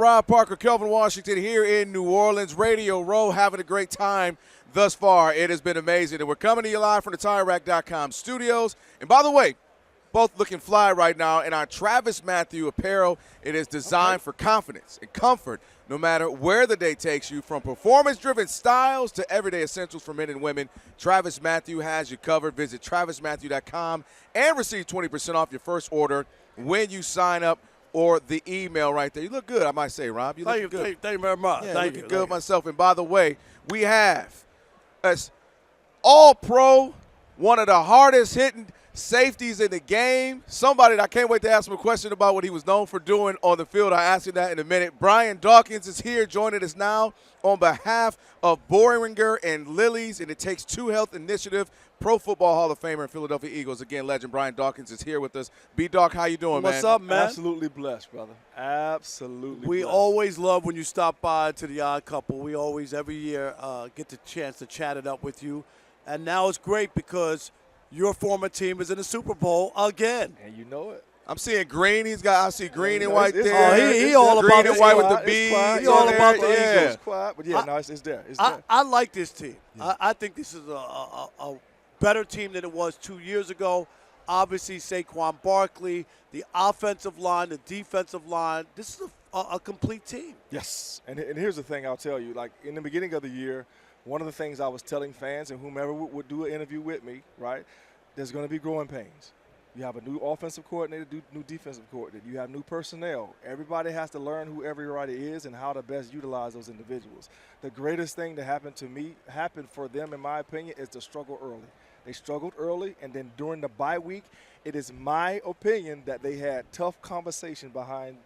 Rob, Parker, Kelvin Washington here in New Orleans. Radio Row, having a great time thus far. It has been amazing. And we're coming to you live from the TireRack.com studios. And by the way, both looking fly right now in our Travis Matthew apparel. It is designed for confidence and comfort no matter where the day takes you. From performance-driven styles to everyday essentials for men and women, Travis Matthew has you covered. Visit TravisMatthew.com and receive 20% off your first order when you sign up, or the email right there. You look good, I might say, Rob. You look good. Thank you very much. Yeah, thank looking you. good myself. And by the way, we have as all-pro, one of the hardest-hitting safeties in the game, somebody that I can't wait to ask him a question about what he was known for doing on the field. I'll ask him that in a minute. Brian Dawkins is here joining us now on behalf of Boehringer and Lilly's, and It Takes Two Health Initiative, Pro Football Hall of Famer and Philadelphia Eagles. Again, legend Brian Dawkins is here with us. B-Doc, how you doing, man? What's up, man? Absolutely blessed, brother. Absolutely We blessed. always love when you stop by to the Odd Couple. We always, every year, get the chance to chat it up with you. And now it's great because your former team is in the Super Bowl again. And you know it. I'm seeing green. I see green and No, white it's- there. he all green about and the white with squad. the beads. He all on about there. the yeah. It's quiet, but yeah, it's there. It's there. I like this team. I think this is a better team than it was 2 years ago. Obviously, Saquon, Barkley, the offensive line, the defensive line. This is a complete team. Yes. And here's the thing I'll tell you. Like, in the beginning of the year, one of the things I was telling fans and whomever would do an interview with me, right, there's going to be growing pains. You have a new offensive coordinator, new defensive coordinator. You have new personnel. Everybody has to learn who everybody is and how to best utilize those individuals. The greatest thing that happened for them, in my opinion, is to struggle early. They struggled early, and then during the bye week, it is my opinion that they had tough conversations behind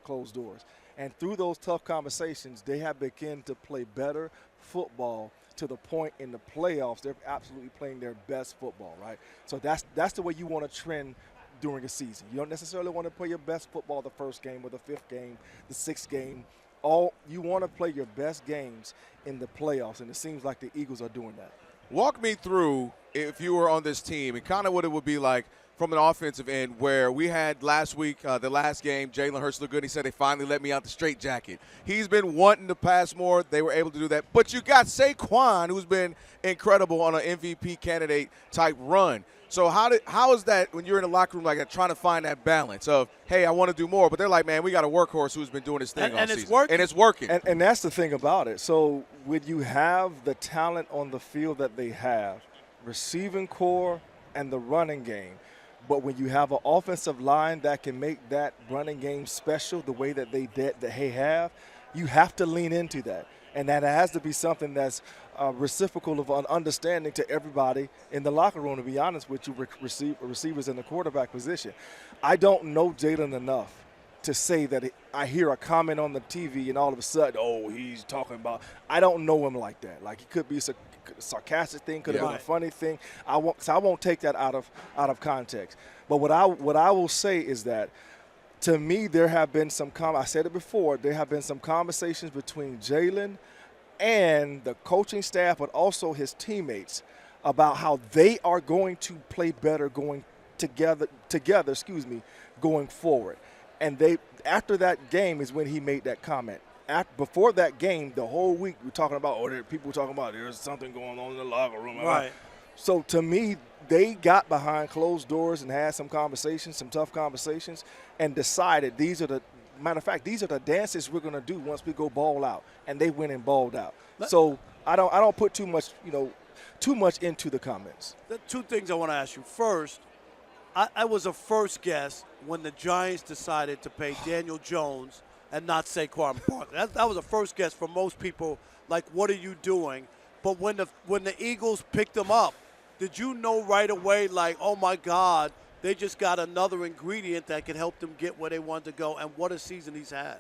closed doors. And through those tough conversations, they have begun to play better football to the point in the playoffs they're absolutely playing their best football, right? So that's the way you want to trend during a season. You don't necessarily want to play your best football the first game or the fifth game, the sixth game. You want to play your best games in the playoffs, and it seems like the Eagles are doing that. Walk me through, if you were on this team, and kind of what it would be like from an offensive end, where we had last week, the last game, Jalen Hurts looked good. He said they finally let me out the straitjacket. He's been wanting to pass more. They were able to do that. But you got Saquon, who's been incredible on an MVP candidate type run. So how is that when you're in the locker room like that, trying to find that balance of, hey, I want to do more, but they're like, man, we got a workhorse who's been doing his thing all season. And it's working. And that's the thing about it. So when you have the talent on the field that they have, receiving core and the running game, but when you have an offensive line that can make that running game special the way that they have, you have to lean into that. And that has to be something that's reciprocal of an understanding to everybody in the locker room, to be honest with you, receivers in the quarterback position. I don't know Jalen enough to say that I hear a comment on the TV and all of a sudden, oh, he's talking about – I don't know him like that. Like, it could be a sarcastic thing, could have been a funny thing. I won't take that out of context. But what I will say is that, to me, there have been some I said it before, there have been some conversations between Jalen and the coaching staff, but also his teammates, about how they are going to play better going together, going forward. And after that game is when he made that comment. Before that game, the whole week we're talking about, people talking about there's something going on in the locker room. Right. So to me, they got behind closed doors and had some tough conversations, and decided these are the dances we're going to do once we go ball out. And they went and balled out. So I don't put too much into the comments. The two things I want to ask you. First, I was a first guess when the Giants decided to pay Daniel Jones and not Saquon Barkley. That was a first guess for most people, like, what are you doing? But when the Eagles picked him up, did you know right away, like, oh, my God, they just got another ingredient that can help them get where they want to go, and what a season he's had?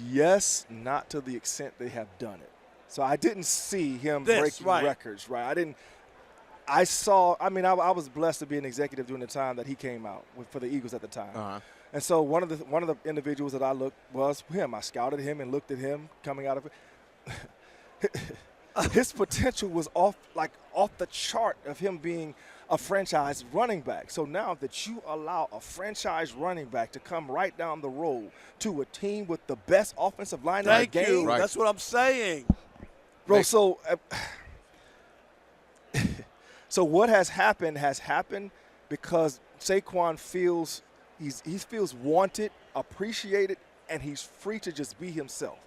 Yes, not to the extent they have done it. So I didn't see him breaking records, right? I was blessed to be an executive during the time that he came out for the Eagles at the time. Uh-huh. And so one of the individuals that I looked was him. I scouted him and looked at him coming out of it. His potential was off the chart of him being a franchise running back. So now that you allow a franchise running back to come right down the road to a team with the best offensive line in the game. Thank you. Right. That's what I'm saying. Bro, so what has happened because Saquon feels he feels wanted, appreciated, and he's free to just be himself.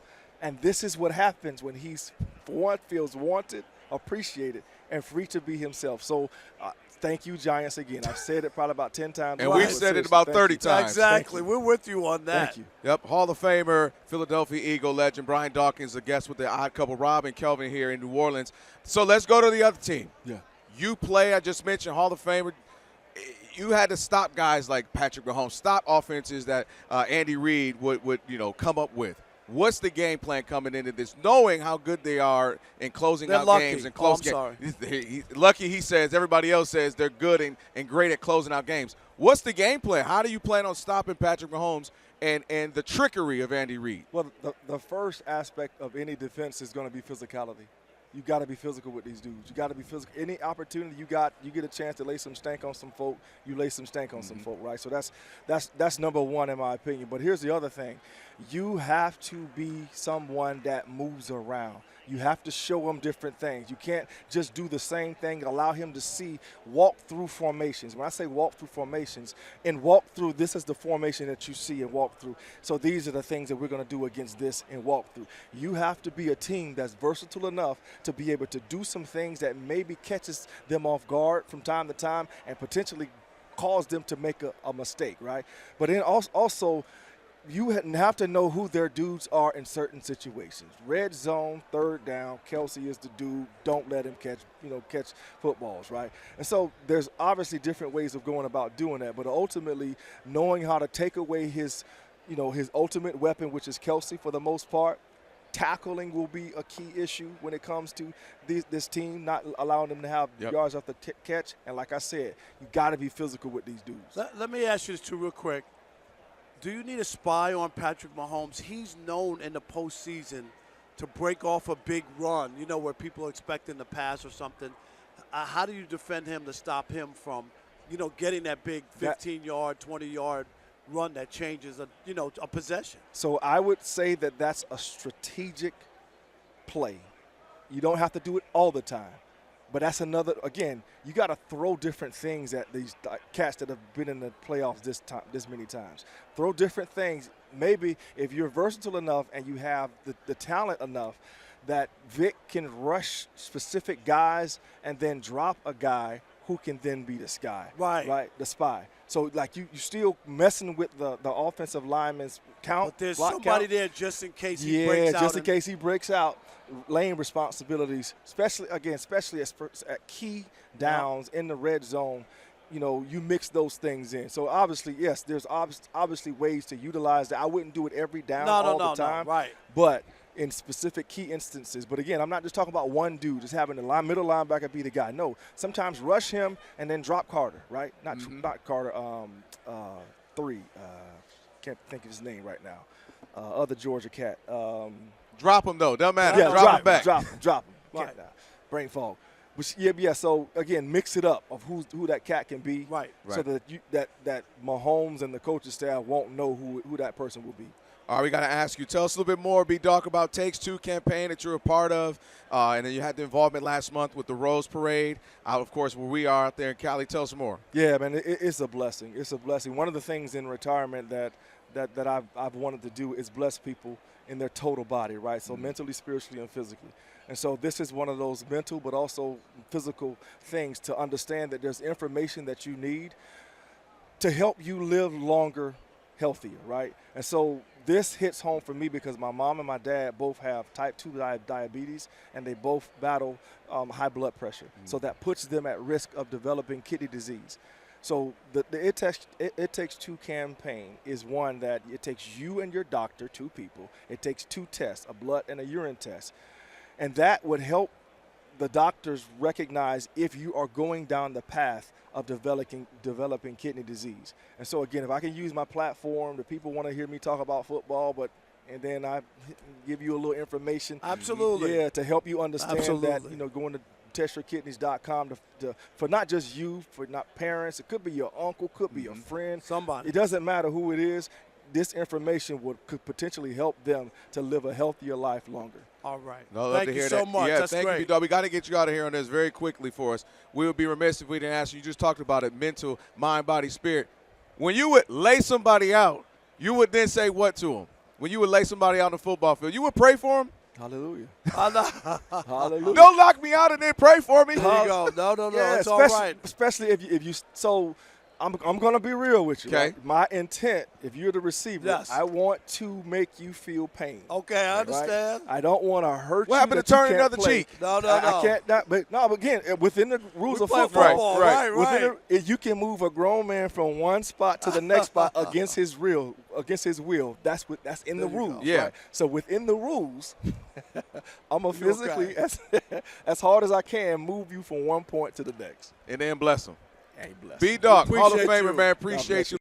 And this is what happens when he's, for one, feels wanted, appreciated, and free to be himself. So thank you, Giants, again. I've said it probably about 10 times. And we've said it about 30 times. Exactly. We're with you on that. Thank you. Yep, Hall of Famer, Philadelphia Eagle legend Brian Dawkins, a guest with the Odd Couple, Rob and Kelvin here in New Orleans. So let's go to the other team. Yeah. You play, I just mentioned, Hall of Famer. You had to stop guys like Patrick Mahomes, stop offenses that Andy Reid would come up with. What's the game plan coming into this, knowing how good they are in closing out games and close games? Lucky, he says. Everybody else says they're good and great at closing out games. What's the game plan? How do you plan on stopping Patrick Mahomes and the trickery of Andy Reid? Well, the first aspect of any defense is going to be physicality. You got to be physical with these dudes. You got to be physical. Any opportunity you get a chance to lay some stank on some folk, you lay some stank on some folk, right? So that's number one in my opinion. But here's the other thing. You have to be someone that moves around. You have to show him different things. You can't just do the same thing, allow him to walk through formations. When I say walk through formations, in walk through, this is the formation that you see in walk through. So these are the things that we're going to do against this in walk through. You have to be a team that's versatile enough to be able to do some things that maybe catches them off guard from time to time and potentially cause them to make a mistake, right? But then also you have to know who their dudes are in certain situations. Red zone, third down, Kelsey is the dude. Don't let him catch footballs, right? And so there's obviously different ways of going about doing that, but ultimately knowing how to take away his ultimate weapon, which is Kelsey for the most part. Tackling will be a key issue when it comes to this team, not allowing them to have yards off the catch. And like I said, you got to be physical with these dudes. Let me ask you this too real quick. Do you need a spy on Patrick Mahomes? He's known in the postseason to break off a big run, where people are expecting the pass or something. How do you defend him to stop him from, getting that big 15-yard, 20-yard run that changes a possession? So I would say that that's a strategic play. You don't have to do it all the time. But that's another, again, you got to throw different things at these cats that have been in the playoffs this many times. Throw different things. Maybe if you're versatile enough and you have the talent enough that Vic can rush specific guys and then drop a guy who can then be the spy. Right, the spy. So, like, you still messing with the offensive lineman's count. But there's somebody there just in case he breaks out. Yeah, just in case he breaks out. Lane responsibilities, especially at key downs in the red zone, you mix those things in. So obviously, yes, there's obviously ways to utilize that. I wouldn't do it every down all the time, right? But in specific key instances. But again, I'm not just talking about one dude just having the middle linebacker be the guy. No, sometimes rush him and then drop Carter, right? Not Carter. Can't think of his name right now. Other Georgia cat. Drop him, though. Doesn't matter. Yeah, drop him back. Drop him. Right. Brain fog. But yeah. So again, mix it up of who that cat can be. Right. So that Mahomes and the coaching staff won't know who that person will be. All right, we got to ask you. Tell us a little bit more, B-Dawk, about Takes Two campaign that you're a part of. And then you had the involvement last month with the Rose Parade, out, of course, where we are out there in Cali. Tell us more. Yeah, man, it's a blessing. It's a blessing. One of the things in retirement that I've wanted to do is bless people in their total body, right? So mentally, spiritually, and physically. And so this is one of those mental but also physical things to understand that there's information that you need to help you live longer, healthier, right? And so this hits home for me because my mom and my dad both have type 2 diabetes, and they both battle high blood pressure. So that puts them at risk of developing kidney disease. So the It Takes Two campaign is one that it takes you and your doctor, two people. It takes two tests, a blood and a urine test. And that would help the doctors recognize if you are going down the path of developing kidney disease. And so, again, if I can use my platform, the people want to hear me talk about football, and then I give you a little information. Absolutely. Yeah, to help you understand that, going protectyourkidneys.com for not just you, for not parents. It could be your uncle, could be a friend. Somebody. It doesn't matter who it is. This information could potentially help them to live a healthier life longer. All right. No, Thank you so much. Yeah, That's thank great. you, B-Dog. We got to get you out of here on this very quickly for us. We would be remiss if we didn't ask you. You just talked about it, mental, mind, body, spirit. When you would lay somebody out, you would then say what to them? When you would lay somebody out on the football field, you would pray for them? Hallelujah. Hallelujah. Don't lock me out and then pray for me. There you go. No. Yeah, it's all right. Especially if you so I'm going to be real with you. Okay. Right? My intent, if you're the receiver, Yes. I want to make you feel pain. Okay, I understand. Right? I don't want to hurt you. What happened to that you turn can't another play. cheek? No. I can't. But again, within the rules of play football, Right. you can move a grown man from one spot to the next spot against his will. That's in the rules. Yeah. Right? So within the rules, I'm gonna You're physically, as hard as I can, move you from one point to the next. And then bless them. Ain't blessed. B-Dog, Hall of Appreciate Famer, you. man. God bless Appreciate you.